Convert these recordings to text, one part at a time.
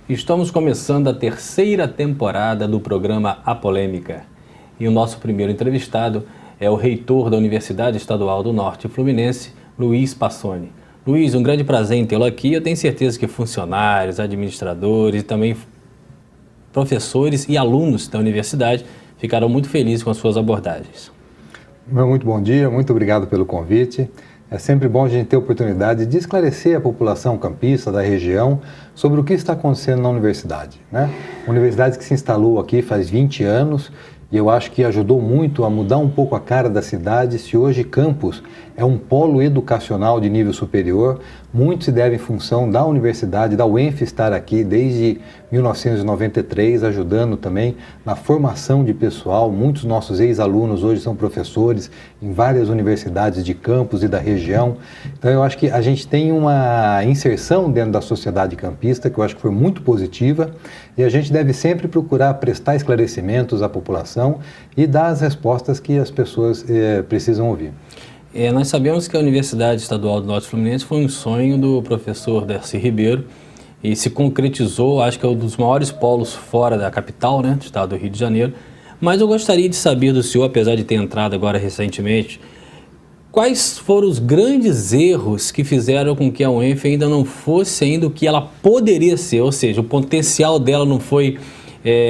Estamos começando a terceira temporada do programa A Polêmica. E o nosso primeiro entrevistado é o reitor da Universidade Estadual do Norte Fluminense, Luiz Passoni. Luiz, um grande prazer em tê-lo aqui. Eu tenho certeza que funcionários, administradores e também professores e alunos da universidade ficarão muito felizes com as suas abordagens. Muito bom dia, muito obrigado pelo convite. É sempre bom a gente ter a oportunidade de esclarecer a população campista da região sobre o que está acontecendo na universidade, né? Universidade que se instalou aqui faz 20 anos e eu acho que ajudou muito a mudar um pouco a cara da cidade. Se hoje campus é um polo educacional de nível superior, muito se deve em função da universidade, da UENF estar aqui desde 1993, ajudando também na formação de pessoal. Muitos nossos ex-alunos hoje são professores em várias universidades de campus e da região. Então eu acho que a gente tem uma inserção dentro da sociedade campista que eu acho que foi muito positiva e a gente deve sempre procurar prestar esclarecimentos à população e dar as respostas que as pessoas precisam ouvir. Nós sabemos que a Universidade Estadual do Norte Fluminense foi um sonho do professor Darcy Ribeiro e se concretizou, acho que é um dos maiores polos fora da capital, né, do estado do Rio de Janeiro. Mas eu gostaria de saber do senhor, apesar de ter entrado agora recentemente, quais foram os grandes erros que fizeram com que a UENF ainda não fosse ainda o que ela poderia ser, ou seja, o potencial dela não foi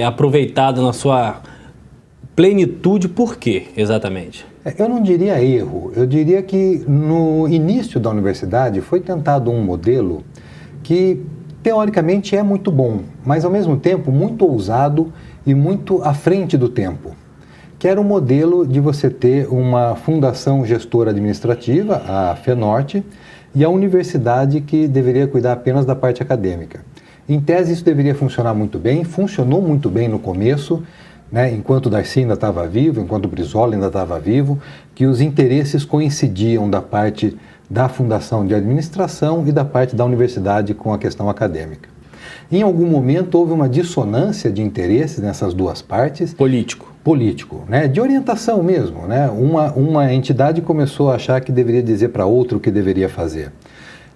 aproveitado na sua plenitude. Por quê, exatamente? Eu não diria erro, eu diria que no início da universidade foi tentado um modelo que teoricamente é muito bom, mas ao mesmo tempo muito ousado e muito à frente do tempo, que era o modelo de você ter uma fundação gestora administrativa, a FENORTE, e a universidade que deveria cuidar apenas da parte acadêmica. Em tese isso deveria funcionar muito bem, funcionou muito bem no começo, né, enquanto o Darcy ainda estava vivo, enquanto o Brizola ainda estava vivo, que os interesses coincidiam da parte da fundação de administração e da parte da universidade com a questão acadêmica. Em algum momento houve uma dissonância de interesses nessas duas partes. Político, né, de orientação mesmo, né? Uma entidade começou a achar que deveria dizer para outra o que deveria fazer,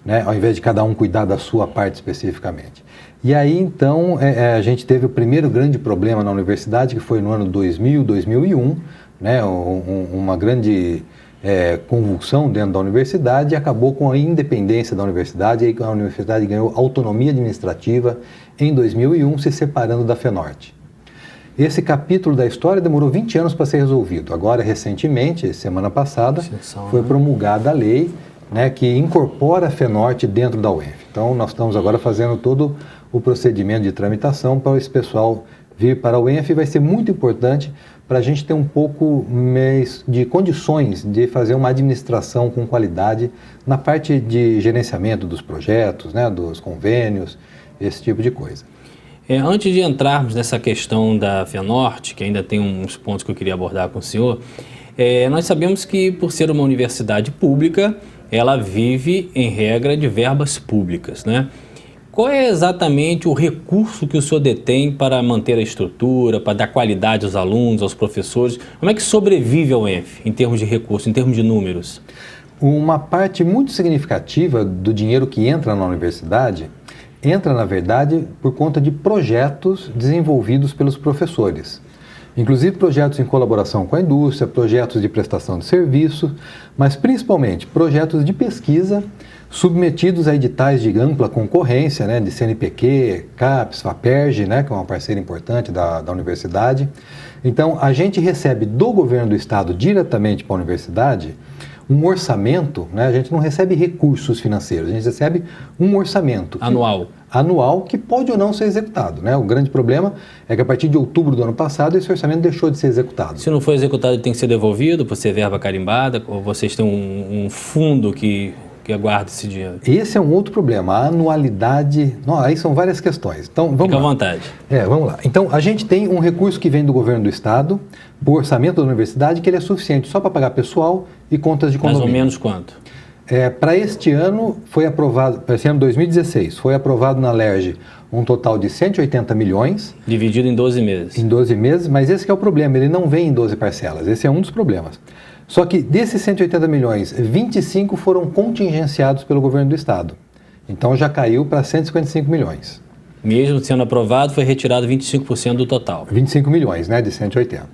né, ao invés de cada um cuidar da sua parte especificamente. E aí, então, a gente teve o primeiro grande problema na universidade, que foi no ano 2000, 2001, né, uma grande convulsão dentro da universidade, e acabou com a independência da universidade, e a universidade ganhou autonomia administrativa em 2001, se separando da FENORTE. Esse capítulo da história demorou 20 anos para ser resolvido. Agora, recentemente, semana passada, foi promulgada a lei, né, que incorpora a FENORTE dentro da UENF. Então, nós estamos agora fazendo todo o procedimento de tramitação para esse pessoal vir para a UENF, e vai ser muito importante para a gente ter um pouco mais de condições de fazer uma administração com qualidade na parte de gerenciamento dos projetos, né, dos convênios, esse tipo de coisa. Antes de entrarmos nessa questão da FENORTE, que ainda tem uns pontos que eu queria abordar com o senhor, nós sabemos que, por ser uma universidade pública, ela vive, em regra, de verbas públicas, né? Qual é exatamente o recurso que o senhor detém para manter a estrutura, para dar qualidade aos alunos, aos professores? Como é que sobrevive a UENF em termos de recursos, em termos de números? Uma parte muito significativa do dinheiro que entra na universidade entra, na verdade, por conta de projetos desenvolvidos pelos professores. Inclusive projetos em colaboração com a indústria, projetos de prestação de serviço, mas principalmente projetos de pesquisa submetidos a editais de ampla concorrência, né, de CNPq, CAPES, FAPERJ, né, que é uma parceira importante da universidade. Então, a gente recebe do governo do estado diretamente para a universidade um orçamento, né, a gente não recebe recursos financeiros, a gente recebe um orçamento anual que pode ou não ser executado, né? O grande problema é que a partir de outubro do ano passado esse orçamento deixou de ser executado. Se não for executado, ele tem que ser devolvido por ser verba carimbada, ou vocês têm um fundo que aguarda esse dinheiro? Esse é um outro problema, a anualidade, aí são várias questões. Então, vamos lá. Fica à vontade. Vamos lá. Então, a gente tem um recurso que vem do governo do estado, por orçamento da universidade, que ele é suficiente só para pagar pessoal e contas de condomínio. Mais ou menos quanto? Para este ano, foi aprovado, para esse ano 2016, foi aprovado na LERJ um total de 180 milhões. Dividido em 12 meses. Em 12 meses, mas esse que é o problema, ele não vem em 12 parcelas, esse é um dos problemas. Só que desses 180 milhões, 25 foram contingenciados pelo governo do estado. Então já caiu para 155 milhões. Mesmo sendo aprovado, foi retirado 25% do total. 25 milhões, né, de 180.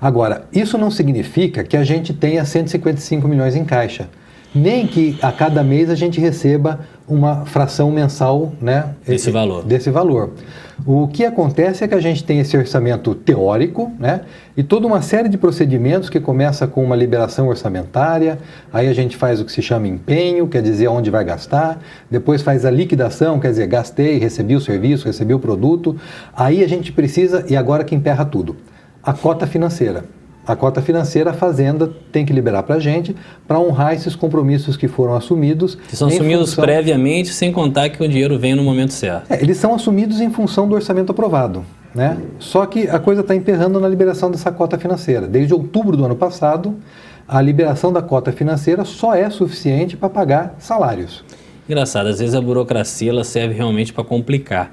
Agora, isso não significa que a gente tenha 155 milhões em caixa, nem que a cada mês a gente receba uma fração mensal, né, desse valor. O que acontece é que a gente tem esse orçamento teórico, né, e toda uma série de procedimentos que começa com uma liberação orçamentária, aí a gente faz o que se chama empenho, quer dizer onde vai gastar, depois faz a liquidação, quer dizer, gastei, recebi o serviço, recebi o produto, aí a gente precisa, e agora que emperra tudo, a cota financeira. A cota financeira, a Fazenda tem que liberar para a gente para honrar esses compromissos que foram assumidos. Que são assumidos previamente, sem contar que o dinheiro vem no momento certo. Eles são assumidos em função do orçamento aprovado, né? Só que a coisa está emperrando na liberação dessa cota financeira. Desde outubro do ano passado, a liberação da cota financeira só é suficiente para pagar salários. Engraçado, às vezes a burocracia ela serve realmente para complicar.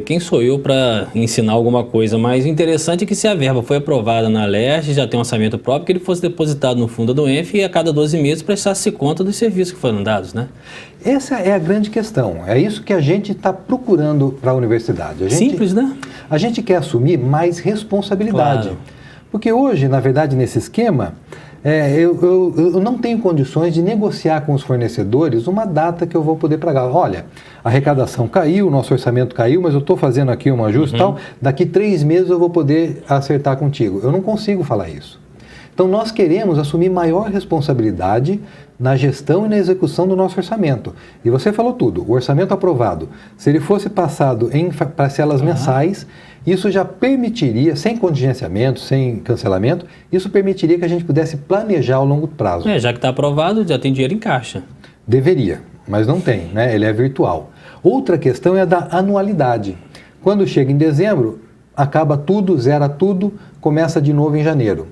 Quem sou eu para ensinar alguma coisa? Mas o interessante é que se a verba foi aprovada na LERJ, já tem um orçamento próprio, que ele fosse depositado no fundo do ENF e a cada 12 meses prestasse conta dos serviços que foram dados, né? Essa é a grande questão. É isso que a gente está procurando para a universidade. Simples, né? A gente quer assumir mais responsabilidade. Claro. Porque hoje, na verdade, nesse esquema, eu não tenho condições de negociar com os fornecedores uma data que eu vou poder pagar. Olha, a arrecadação caiu, o nosso orçamento caiu, mas eu estou fazendo aqui um ajuste tal, daqui 3 meses eu vou poder acertar contigo. Eu não consigo falar isso. Então nós queremos assumir maior responsabilidade na gestão e na execução do nosso orçamento. E você falou tudo, o orçamento aprovado, se ele fosse passado em parcelas mensais, isso já permitiria, sem contingenciamento, sem cancelamento, isso permitiria que a gente pudesse planejar ao longo prazo. Já que está aprovado, já tem dinheiro em caixa. Deveria, mas não tem, né? Ele é virtual. Outra questão é a da anualidade. Quando chega em dezembro, acaba tudo, zera tudo, começa de novo em janeiro.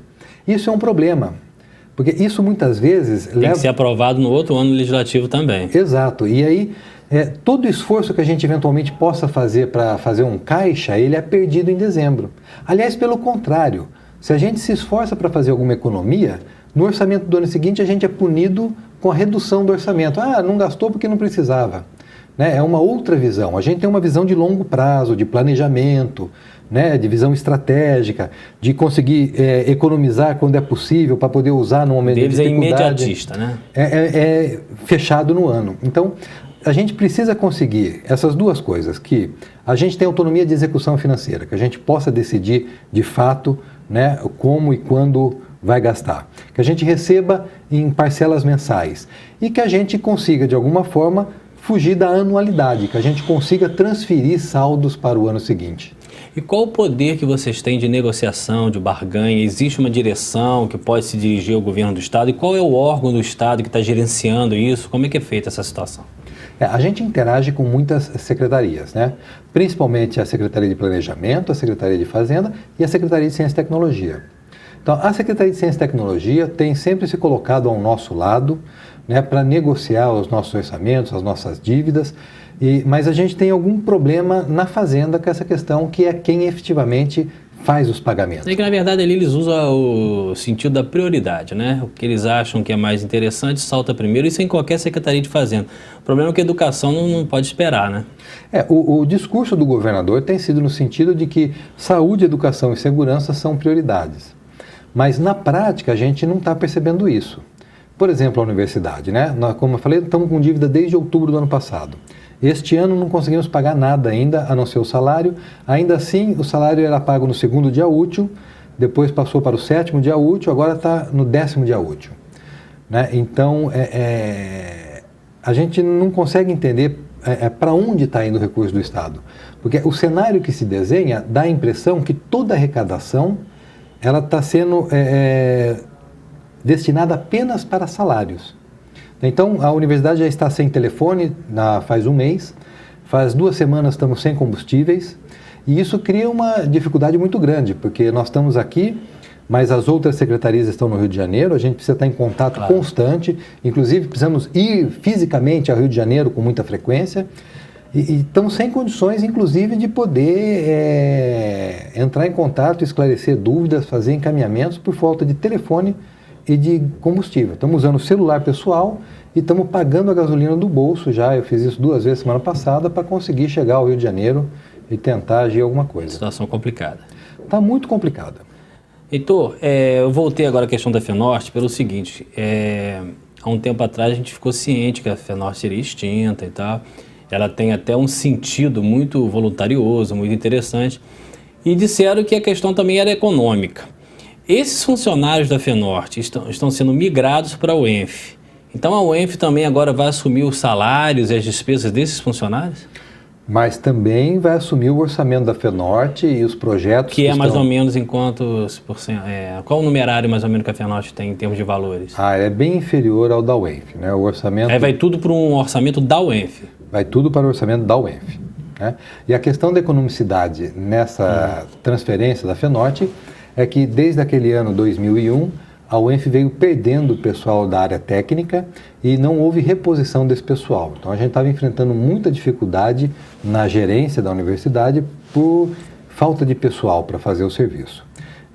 Isso é um problema, porque isso muitas vezes tem que ser aprovado no outro ano legislativo também. Exato, e aí todo esforço que a gente eventualmente possa fazer para fazer um caixa, ele é perdido em dezembro. Aliás, pelo contrário, se a gente se esforça para fazer alguma economia, no orçamento do ano seguinte a gente é punido com a redução do orçamento. Ah, não gastou porque não precisava. Né? É uma outra visão. A gente tem uma visão de longo prazo, de planejamento, né? De visão estratégica, de conseguir economizar quando é possível para poder usar no momento de dificuldade. Deles é imediatista, né? É fechado no ano. Então, a gente precisa conseguir essas duas coisas, que a gente tem autonomia de execução financeira, que a gente possa decidir de fato, né, como e quando vai gastar, que a gente receba em parcelas mensais e que a gente consiga, de alguma forma, fugir da anualidade, que a gente consiga transferir saldos para o ano seguinte. E qual o poder que vocês têm de negociação, de barganha? Existe uma direção que pode se dirigir ao governo do Estado? E qual é o órgão do Estado que está gerenciando isso? Como é que é feita essa situação? A gente interage com muitas secretarias, né? Principalmente a Secretaria de Planejamento, a Secretaria de Fazenda e a Secretaria de Ciência e Tecnologia. Então, a Secretaria de Ciência e Tecnologia tem sempre se colocado ao nosso lado, né, para negociar os nossos orçamentos, as nossas dívidas, mas a gente tem algum problema na Fazenda com essa questão, que é quem efetivamente faz os pagamentos. É que, na verdade, ali eles usam o sentido da prioridade, né? O que eles acham que é mais interessante salta primeiro, isso em qualquer Secretaria de Fazenda. O problema é que a educação não pode esperar, né? O discurso do governador tem sido no sentido de que saúde, educação e segurança são prioridades. Mas, na prática, a gente não está percebendo isso. Por exemplo, a universidade, né? Nós, como eu falei, estamos com dívida desde outubro do ano passado. Este ano não conseguimos pagar nada ainda, a não ser o salário. Ainda assim, o salário era pago no 2º dia útil, depois passou para o 7º dia útil, agora está no 10º dia útil. Né? Então, a gente não consegue entender para onde está indo o recurso do Estado. Porque o cenário que se desenha dá a impressão que toda arrecadação ela está sendo destinada apenas para salários. Então, a universidade já está sem telefone faz um mês, faz 2 semanas estamos sem combustíveis, e isso cria uma dificuldade muito grande, porque nós estamos aqui, mas as outras secretarias estão no Rio de Janeiro, a gente precisa estar em contato constante, inclusive precisamos ir fisicamente ao Rio de Janeiro com muita frequência, e estamos sem condições, inclusive, de poder entrar em contato, esclarecer dúvidas, fazer encaminhamentos por falta de telefone e de combustível. Estamos usando o celular pessoal e estamos pagando a gasolina do bolso já. Eu fiz isso 2 vezes semana passada para conseguir chegar ao Rio de Janeiro e tentar agir alguma coisa. Situação complicada. Está muito complicada. Heitor, eu voltei agora à questão da FENORTE pelo seguinte, há um tempo atrás a gente ficou ciente que a FENORTE seria extinta e tal, ela tem até um sentido muito voluntarioso, muito interessante, e disseram que a questão também era econômica. Esses funcionários da FENORTE estão sendo migrados para a UENF, então a UENF também agora vai assumir os salários e as despesas desses funcionários? Mas também vai assumir o orçamento da FENORTE e os projetos que é mais ou menos em quantos por cento? Qual o numerário mais ou menos que a FENORTE tem em termos de valores? É bem inferior ao da UENF, né? O orçamento... Aí vai tudo para um orçamento da UENF? Vai tudo para o orçamento da UENF, né? E a questão da economicidade nessa transferência da FENORTE é que desde aquele ano 2001, a UENF veio perdendo o pessoal da área técnica e não houve reposição desse pessoal. Então a gente estava enfrentando muita dificuldade na gerência da universidade por falta de pessoal para fazer o serviço.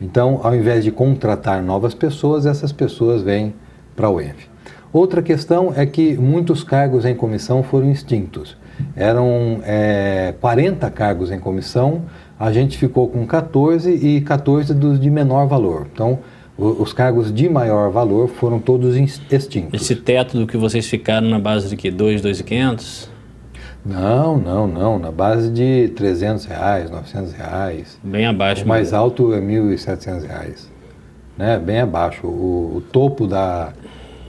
Então, ao invés de contratar novas pessoas, essas pessoas vêm para a UENF. Outra questão é que muitos cargos em comissão foram extintos. Eram 40 cargos em comissão, a gente ficou com 14 e 14 dos de menor valor. Então, os cargos de maior valor foram todos extintos. Esse teto do que vocês ficaram na base de que? 2.500? Não. Na base de R$300, R$900. Bem abaixo. O mais alto é R$1.700. Né? Bem abaixo. O topo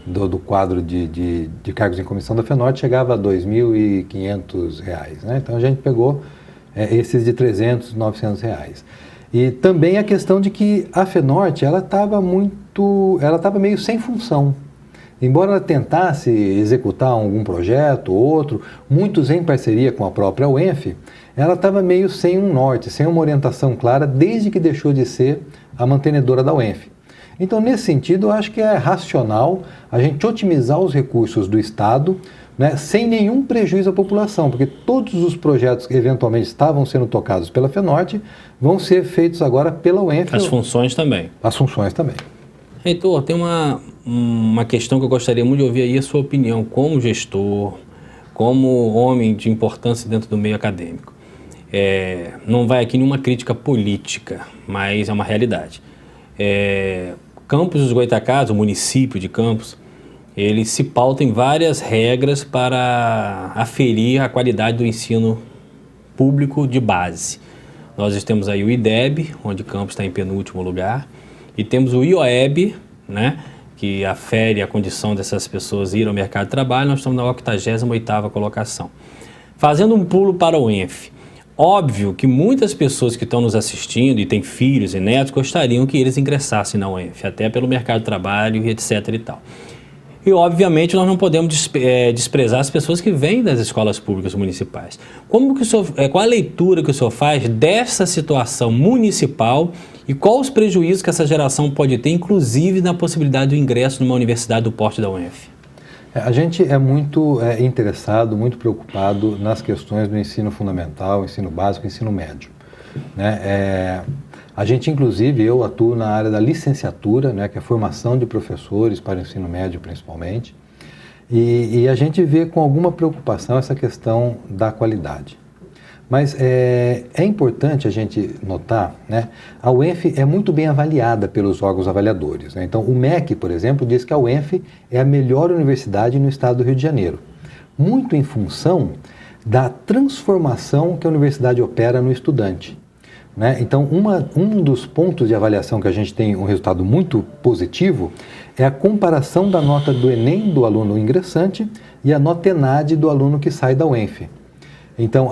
do quadro de cargos em comissão da FENORTE chegava a R$2.500. Né? Então a gente pegou esses de R$300, R$900. E também a questão de que a FENORTE ela estava meio sem função. Embora ela tentasse executar algum projeto ou outro, muitos em parceria com a própria UENF, ela estava meio sem um norte, sem uma orientação clara, desde que deixou de ser a mantenedora da UENF. Então, nesse sentido, eu acho que é racional a gente otimizar os recursos do Estado, né, sem nenhum prejuízo à população, porque todos os projetos que eventualmente estavam sendo tocados pela FENORTE vão ser feitos agora pela UENF. As funções também. As funções também. Heitor, tem uma questão que eu gostaria muito de ouvir aí a sua opinião como gestor, como homem de importância dentro do meio acadêmico. Não vai aqui nenhuma crítica política, mas é uma realidade. Campos dos Goytacazes, o município de Campos, ele se pauta em várias regras para aferir a qualidade do ensino público de base. Nós temos aí o IDEB, onde Campos está em penúltimo lugar, e temos o IOEB, né, que afere a condição dessas pessoas ir ao mercado de trabalho. Nós estamos na 88ª colocação. Fazendo um pulo para o UENF, óbvio que muitas pessoas que estão nos assistindo e têm filhos e netos gostariam que eles ingressassem na UENF, até pelo mercado de trabalho e etc. e tal. E, obviamente, nós não podemos desprezar as pessoas que vêm das escolas públicas municipais. Qual a leitura que o senhor faz dessa situação municipal e quais os prejuízos que essa geração pode ter, inclusive na possibilidade do ingresso numa universidade do porte da UENF? A gente é muito interessado, muito preocupado nas questões do ensino fundamental, ensino básico, ensino médio, né? A gente, inclusive, eu atuo na área da licenciatura, né, que é a formação de professores para o ensino médio, principalmente, e a gente vê com alguma preocupação essa questão da qualidade. Mas é importante a gente notar, né, a UENF é muito bem avaliada pelos órgãos avaliadores, né? Então, o MEC, por exemplo, diz que a UENF é a melhor universidade no estado do Rio de Janeiro, muito em função da transformação que a universidade opera no estudante. Né? Então, um dos pontos de avaliação que a gente tem um resultado muito positivo é a comparação da nota do Enem do aluno ingressante e a nota ENAD do aluno que sai da UENF. Então,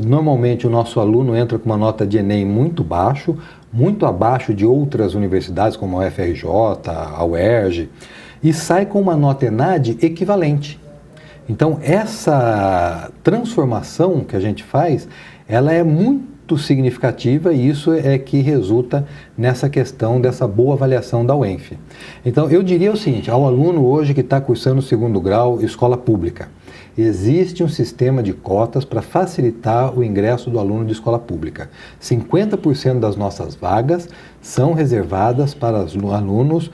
normalmente o nosso aluno entra com uma nota de Enem muito baixo, muito abaixo de outras universidades como a UFRJ, a UERJ, e sai com uma nota ENAD equivalente. Então, essa transformação que a gente faz, ela é muito muito significativa e isso é que resulta nessa questão dessa boa avaliação da UENF. Então, eu diria o seguinte, ao aluno hoje que está cursando o 2º grau, escola pública, existe um sistema de cotas para facilitar o ingresso do aluno de escola pública. 50% das nossas vagas são reservadas para os alunos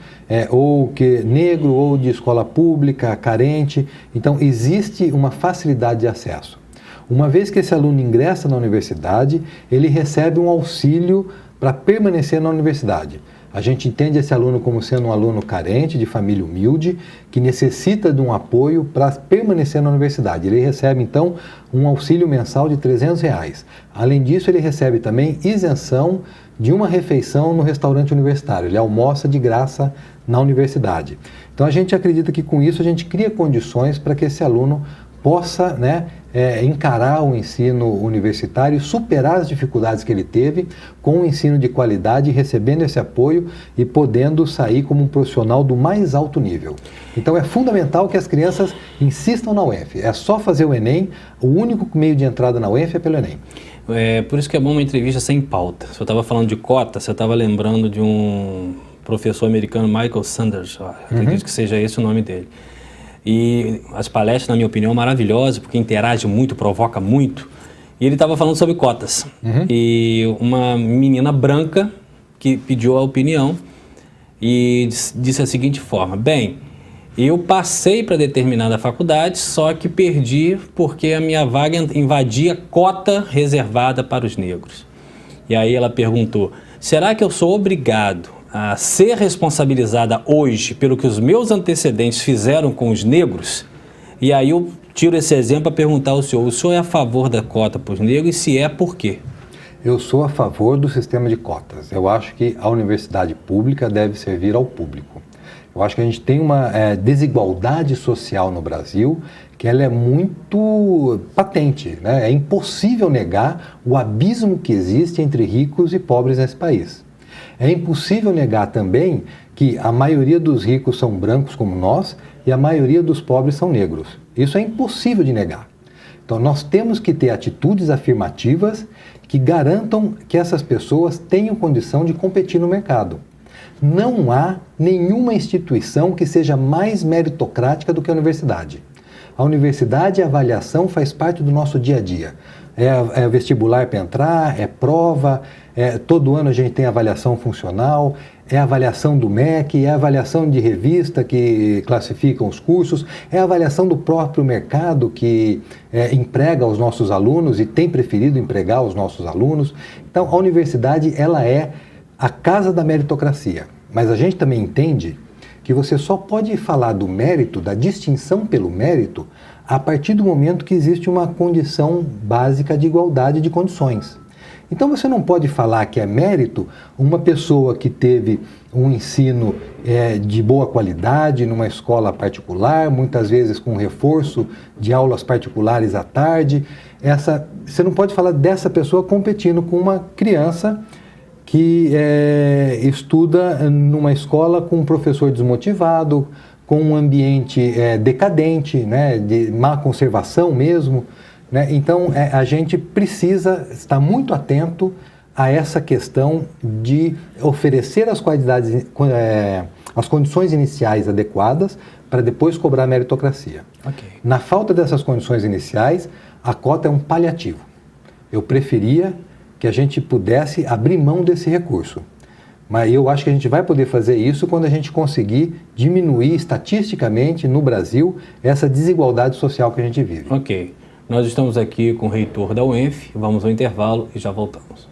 ou que negro ou de escola pública, carente. Então, existe uma facilidade de acesso. Uma vez que esse aluno ingressa na universidade, ele recebe um auxílio para permanecer na universidade. A gente entende esse aluno como sendo um aluno carente, de família humilde, que necessita de um apoio para permanecer na universidade. Ele recebe, então, um auxílio mensal de R$300. Além disso, ele recebe também isenção de uma refeição no restaurante universitário. Ele almoça de graça na universidade. Então, a gente acredita que com isso a gente cria condições para que esse aluno possa, encarar o ensino universitário, superar as dificuldades que ele teve com um ensino de qualidade, recebendo esse apoio e podendo sair como um profissional do mais alto nível. Então é fundamental que as crianças insistam na UENF. É só fazer o Enem, o único meio de entrada na UENF é pelo Enem. Por isso que é bom uma entrevista sem pauta. Se eu estava falando de cota, você estava lembrando de um professor americano, Michael Sanders, acredito que seja esse o nome dele. E as palestras, na minha opinião, maravilhosas, porque interage muito, provoca muito. E ele estava falando sobre cotas. E uma menina branca que pediu a opinião e disse a seguinte forma: bem, eu passei para determinada faculdade, só que perdi porque a minha vaga invadia cota reservada para os negros. E aí ela perguntou: será que eu sou obrigado a ser responsabilizada hoje pelo que os meus antecedentes fizeram com os negros? E aí eu tiro esse exemplo para perguntar ao senhor: o senhor é a favor da cota para os negros e se é, por quê? Eu sou a favor do sistema de cotas. Eu acho que a universidade pública deve servir ao público. Eu acho que a gente tem uma desigualdade social no Brasil que ela é muito patente, né? É impossível negar o abismo que existe entre ricos e pobres nesse país. É impossível negar também que a maioria dos ricos são brancos como nós e a maioria dos pobres são negros. Isso é impossível de negar. Então nós temos que ter atitudes afirmativas que garantam que essas pessoas tenham condição de competir no mercado. Não há nenhuma instituição que seja mais meritocrática do que a universidade. A universidade, a avaliação faz parte do nosso dia a dia. É vestibular para entrar, é prova, todo ano a gente tem avaliação funcional, é a avaliação do MEC, é a avaliação de revista que classificam os cursos, é a avaliação do próprio mercado que emprega os nossos alunos e tem preferido empregar os nossos alunos. Então a universidade ela é a casa da meritocracia, mas a gente também entende que você só pode falar do mérito, da distinção pelo mérito, a partir do momento que existe uma condição básica de igualdade de condições. Então você não pode falar que é mérito uma pessoa que teve um ensino de boa qualidade numa escola particular, muitas vezes com reforço de aulas particulares à tarde. Você não pode falar dessa pessoa competindo com uma criança que estuda numa escola com um professor desmotivado, com um ambiente decadente, né, de má conservação mesmo. Né? Então, a gente precisa estar muito atento a essa questão de oferecer as qualidades, as condições iniciais adequadas para depois cobrar a meritocracia. Okay. Na falta dessas condições iniciais, a cota é um paliativo. Eu preferia que a gente pudesse abrir mão desse recurso. Mas eu acho que a gente vai poder fazer isso quando a gente conseguir diminuir estatisticamente no Brasil essa desigualdade social que a gente vive. Ok. Nós estamos aqui com o reitor da UENF, vamos ao intervalo e já voltamos.